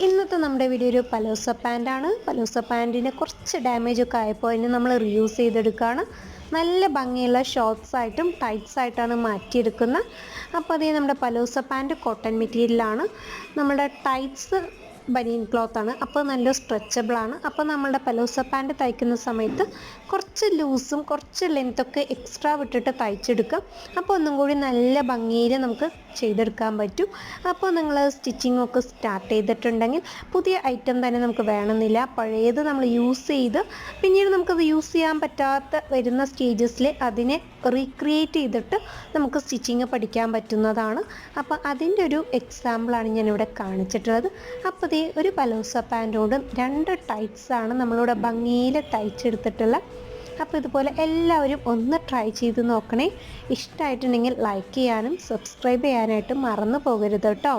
ഇന്നത്തെ നമ്മുടെ വീഡിയോ ഒരു പലോസ പാൻ്റാണ്. പലോസ പാൻറ്റിന് കുറച്ച് ഡാമേജൊക്കെ ആയപ്പോൾ അതിന് നമ്മൾ റീയൂസ് ചെയ്തെടുക്കുകയാണ്. നല്ല ഭംഗിയുള്ള ഷോർട്ട്സ് ആയിട്ടും ടൈറ്റ്സ് ആയിട്ടാണ് മാറ്റിയെടുക്കുന്നത്. അപ്പോൾ അതേ നമ്മുടെ പലോസ പാൻറ്റ് കോട്ടൺ മെറ്റീരിയലാണ്. നമ്മുടെ ടൈറ്റ്സ് ബനിയൻ ക്ലോത്താണ്. അപ്പോൾ നല്ല സ്ട്രെച്ചബിളാണ്. അപ്പോൾ നമ്മളുടെ പലോസ പാൻറ്റ് തയ്ക്കുന്ന സമയത്ത് കുറച്ച് ലൂസും കുറച്ച് ലെങ്ത്തൊക്കെ എക്സ്ട്രാ വിട്ടിട്ട് തയ്ച്ചെടുക്കാം. അപ്പോൾ ഒന്നും കൂടി നല്ല ഭംഗിയിൽ നമുക്ക് ചെയ്തെടുക്കാൻ പറ്റും. അപ്പോൾ നിങ്ങൾ സ്റ്റിച്ചിങ്ങൊക്കെ സ്റ്റാർട്ട് ചെയ്തിട്ടുണ്ടെങ്കിൽ പുതിയ ഐറ്റം തന്നെ നമുക്ക് വേണമെന്നില്ല. പഴയത് നമ്മൾ യൂസ് ചെയ്ത് പിന്നീട് നമുക്കത് യൂസ് ചെയ്യാൻ പറ്റാത്ത വരുന്ന സ്റ്റേജസിൽ അതിനെ റീക്രിയേറ്റ് ചെയ്തിട്ട് നമുക്ക് സ്റ്റിച്ചിങ് പഠിക്കാൻ പറ്റുന്നതാണ്. അപ്പോൾ അതിൻ്റെ ഒരു എക്സാമ്പിളാണ് ഞാനിവിടെ കാണിച്ചിട്ടുള്ളത്. അപ്പോൾ ഇതേ ഒരു പലോസ പാൻറ്റോട് 2 ടൈറ്റ്സാണ് നമ്മളിവിടെ ഭംഗിയിൽ തയ്ച്ചെടുത്തിട്ടുള്ള. അപ്പോൾ ഇതുപോലെ എല്ലാവരും ഒന്ന് ട്രൈ ചെയ്ത് നോക്കണേ. ഇഷ്ടമായിട്ടുണ്ടെങ്കിൽ ലൈക്ക് ചെയ്യാനും സബ്സ്ക്രൈബ് ചെയ്യാനായിട്ടും മറന്നു പോകരുത് കേട്ടോ.